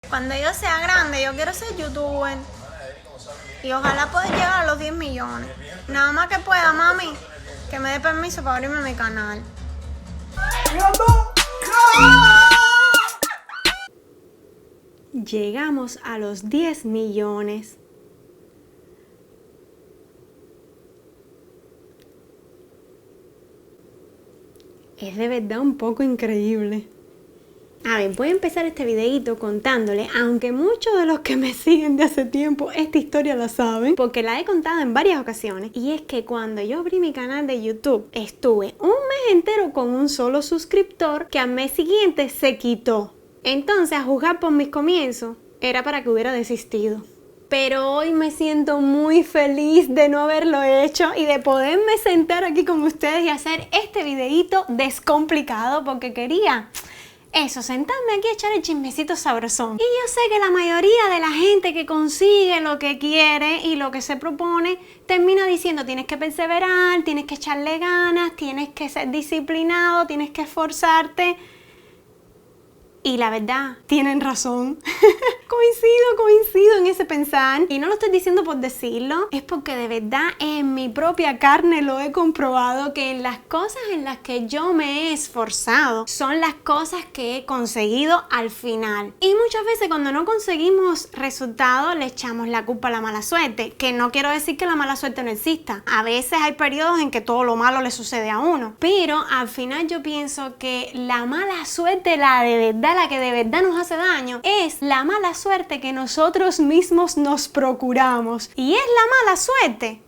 Cuando yo sea grande, yo quiero ser youtuber. Y ojalá poder llegar a los 10 millones. Nada más que pueda, mami, que me dé permiso para abrirme mi canal. Llegamos a los 10 millones. Es de verdad un poco increíble. A ver, voy a empezar este videito contándole, aunque muchos de los que me siguen de hace tiempo esta historia la saben, porque la he contado en varias ocasiones, y es que cuando yo abrí mi canal de YouTube, estuve un mes entero con un solo suscriptor que al mes siguiente se quitó. Entonces, a juzgar por mis comienzos, era para que hubiera desistido. Pero hoy me siento muy feliz de no haberlo hecho y de poderme sentar aquí con ustedes y hacer este videito descomplicado, porque quería eso, sentarme aquí a echar el chismecito sabrosón. Y yo sé que la mayoría de la gente que consigue lo que quiere y lo que se propone termina diciendo: tienes que perseverar, tienes que echarle ganas, tienes que ser disciplinado, tienes que esforzarte. Y la verdad, tienen razón. Coincido en ese pensar. Y no lo estoy diciendo por decirlo, es porque de verdad en mi propia carne lo he comprobado, que en las cosas en las que yo me he esforzado son las cosas que he conseguido al final. Y muchas veces cuando no conseguimos resultados le echamos la culpa a la mala suerte, que no quiero decir que la mala suerte no exista. A veces hay periodos en que todo lo malo le sucede a uno, pero al final yo pienso que la mala suerte, la que de verdad nos hace daño, es la mala suerte que nosotros mismos nos procuramos. Y es la mala suerte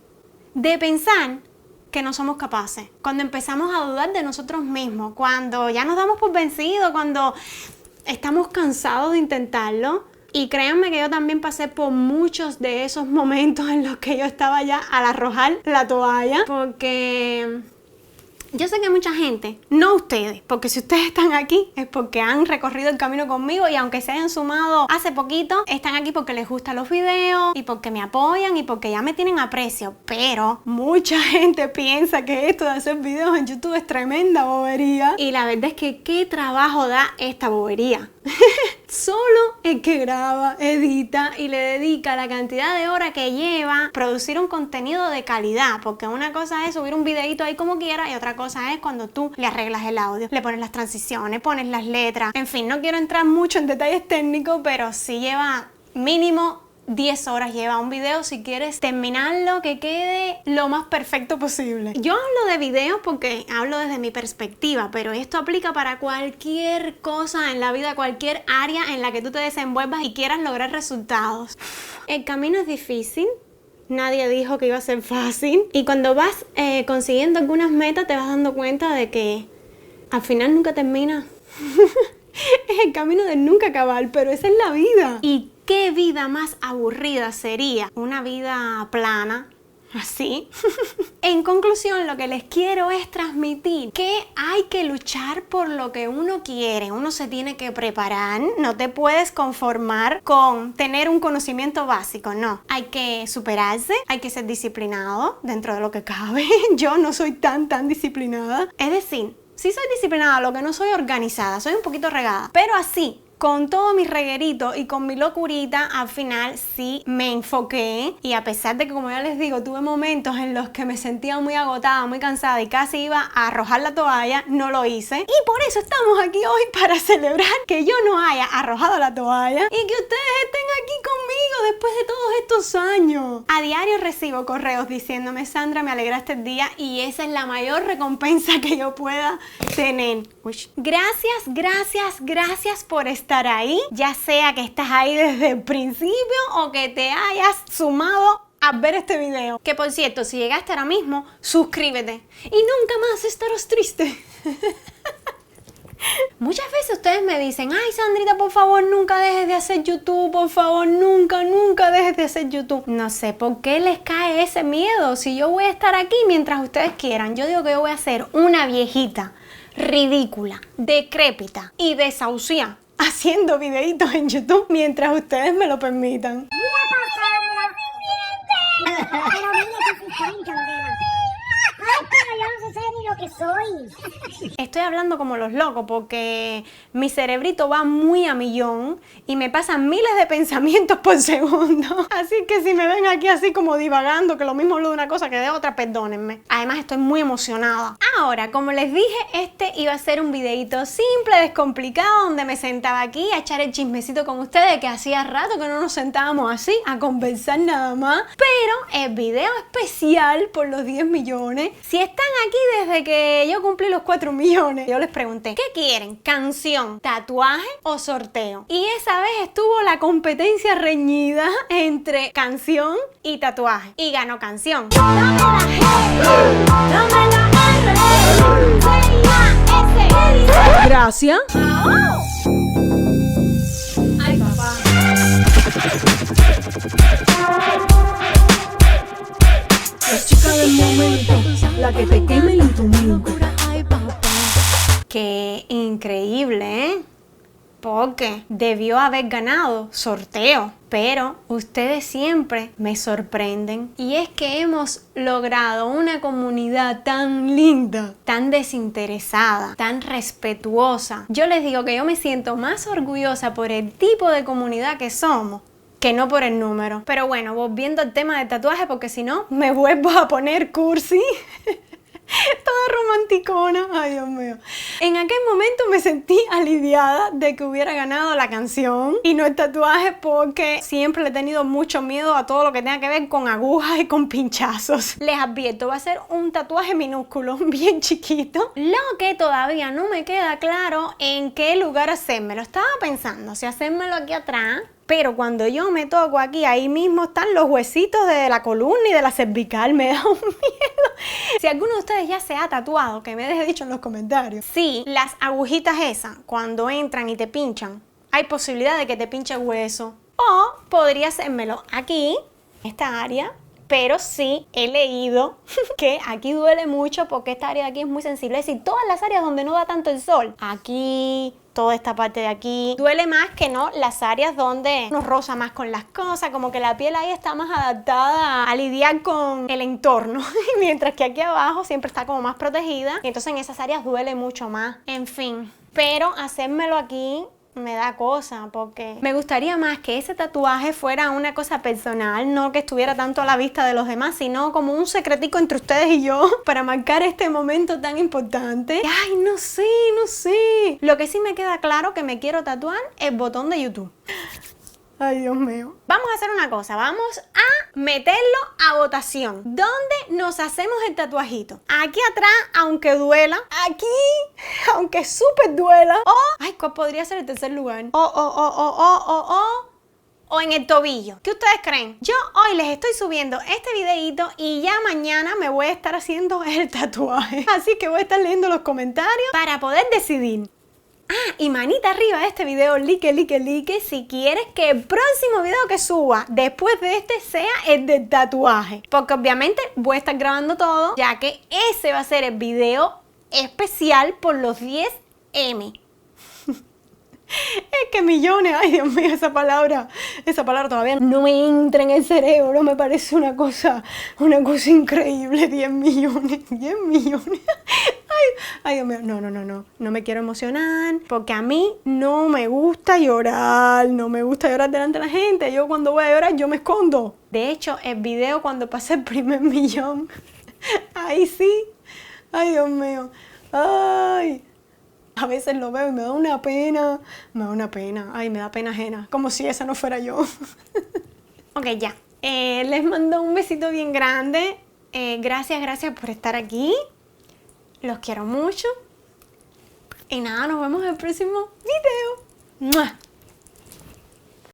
de pensar que no somos capaces. Cuando empezamos a dudar de nosotros mismos, cuando ya nos damos por vencidos, cuando estamos cansados de intentarlo. Y créanme que yo también pasé por muchos de esos momentos en los que yo estaba ya al arrojar la toalla, porque yo sé que hay mucha gente, no ustedes, porque si ustedes están aquí es porque han recorrido el camino conmigo, y aunque se hayan sumado hace poquito, están aquí porque les gustan los videos y porque me apoyan y porque ya me tienen aprecio. Pero mucha gente piensa que esto de hacer videos en YouTube es tremenda bobería, y la verdad es que qué trabajo da esta bobería. Solo el que graba, edita y le dedica la cantidad de horas que lleva producir un contenido de calidad, porque una cosa es subir un videito ahí como quiera y otra cosa es cuando tú le arreglas el audio, le pones las transiciones, pones las letras, en fin, no quiero entrar mucho en detalles técnicos, pero sí lleva mínimo 10 horas lleva un video si quieres terminarlo, que quede lo más perfecto posible. Yo hablo de videos porque hablo desde mi perspectiva, pero esto aplica para cualquier cosa en la vida, cualquier área en la que tú te desenvuelvas y quieras lograr resultados. El camino es difícil. Nadie dijo que iba a ser fácil. Y cuando vas consiguiendo algunas metas, te vas dando cuenta de que al final nunca termina. Es el camino de nunca acabar, pero esa es la vida. ¿Y qué vida más aburrida sería una vida plana? Así. En conclusión, lo que les quiero es transmitir que hay que luchar por lo que uno quiere. Uno se tiene que preparar. No te puedes conformar con tener un conocimiento básico, no. Hay que superarse, hay que ser disciplinado dentro de lo que cabe. Yo no soy tan disciplinada. Es decir, sí soy disciplinada, lo que no soy organizada. Soy un poquito regada. Pero así, con todo mi reguerito y con mi locurita, al final sí me enfoqué, y a pesar de que, como ya les digo, tuve momentos en los que me sentía muy agotada, muy cansada y casi iba a arrojar la toalla, no lo hice. Y por eso estamos aquí hoy, para celebrar que yo no haya arrojado la toalla y que ustedes estén aquí conmigo después de todos estos años. A diario recibo correos diciéndome: Sandra, me alegraste el día, y esa es la mayor recompensa que yo pueda tener. Gracias por estar ahí, ya sea que estás ahí desde el principio o que te hayas sumado a ver este video. Que por cierto, si llegaste ahora mismo, suscríbete y nunca más estarás triste. Muchas veces ustedes me dicen: ay, Sandrita, por favor, nunca dejes de hacer YouTube, por favor, nunca dejes de hacer YouTube. No sé por qué les cae ese miedo, si yo voy a estar aquí mientras ustedes quieran. Yo digo que yo voy a ser una viejita ridícula, decrépita y desahuciada haciendo videitos en YouTube mientras ustedes me lo permitan. Pero niña, que se está hinchando. Ay, pero yo no sé no sabe ni lo que soy. Estoy hablando como los locos porque mi cerebrito va muy a millón y me pasan miles de pensamientos por segundo. Así que si me ven aquí así como divagando, que lo mismo hablo de una cosa que de otra, perdónenme. Además estoy muy emocionada. Ahora, como les dije, este iba a ser un videito simple, descomplicado, donde me sentaba aquí a echar el chismecito con ustedes, que hacía rato que no nos sentábamos así a conversar nada más. Pero el video especial por los 10 millones, si están aquí desde que yo cumplí los 4 millones, yo les pregunté, ¿qué quieren? ¿Canción, tatuaje o sorteo? Y esa vez estuvo la competencia reñida entre canción y tatuaje. Y ganó canción. Dame la G, dame la R, C-I-A-S. Gracias. Ay, papá. La chica del momento, la que te queme el instrumento. Qué increíble, ¿eh? Porque debió haber ganado sorteo, pero ustedes siempre me sorprenden. Y es que hemos logrado una comunidad tan linda, tan desinteresada, tan respetuosa. Yo les digo que yo me siento más orgullosa por el tipo de comunidad que somos que no por el número. Pero bueno, volviendo al tema del tatuaje, porque si no me vuelvo a poner cursi. Toda romanticona, ay Dios mío. En aquel momento me sentí aliviada de que hubiera ganado la canción y no el tatuaje, porque siempre le he tenido mucho miedo a todo lo que tenga que ver con agujas y con pinchazos. Les advierto, va a ser un tatuaje minúsculo, bien chiquito. Lo que todavía no me queda claro en qué lugar hacérmelo. Estaba pensando si hacérmelo aquí atrás, pero cuando yo me toco aquí, ahí mismo están los huesitos de la columna y de la cervical. Me da un miedo. Si alguno de ustedes ya se ha tatuado, que me deje dicho en los comentarios. Sí, las agujitas esas, cuando entran y te pinchan, hay posibilidad de que te pinche el hueso. O podría hacérmelo aquí, en esta área. Pero sí he leído que aquí duele mucho porque esta área de aquí es muy sensible. Es decir, todas las áreas donde no da tanto el sol, aquí, toda esta parte de aquí, duele más que no las áreas donde nos roza más con las cosas, como que la piel ahí está más adaptada a lidiar con el entorno, mientras que aquí abajo siempre está como más protegida y entonces en esas áreas duele mucho más. En fin, pero hacérmelo aquí me da cosa, porque me gustaría más que ese tatuaje fuera una cosa personal, no que estuviera tanto a la vista de los demás, sino como un secretico entre ustedes y yo para marcar este momento tan importante. Ay, no sé. Lo que sí me queda claro que me quiero tatuar es el botón de YouTube. Ay, Dios mío. Vamos a hacer una cosa, vamos a meterlo a votación. ¿Dónde nos hacemos el tatuajito? Aquí atrás, aunque duela. Aquí, aunque súper duela. O, ay, ¿cuál podría ser el tercer lugar? O en el tobillo. ¿Qué ustedes creen? Yo hoy les estoy subiendo este videito y ya mañana me voy a estar haciendo el tatuaje. Así que voy a estar leyendo los comentarios para poder decidir. Ah, y manita arriba de este video, like, si quieres que el próximo video que suba después de este sea el del tatuaje. Porque obviamente voy a estar grabando todo, ya que ese va a ser el video especial por los 10M. Es que millones, ay Dios mío, esa palabra todavía no me entra en el cerebro, me parece una cosa increíble. 10 millones. Ay Dios mío, no me quiero emocionar, porque a mí no me gusta llorar delante de la gente. Yo cuando voy a llorar, yo me escondo. De hecho, el video cuando pasé el primer millón, ahí sí, ay Dios mío, ay. A veces lo veo y me da una pena, ay, me da pena ajena, como si esa no fuera yo. Ok, ya, les mando un besito bien grande, gracias por estar aquí, los quiero mucho, y nada, nos vemos en el próximo video. ¡Mua!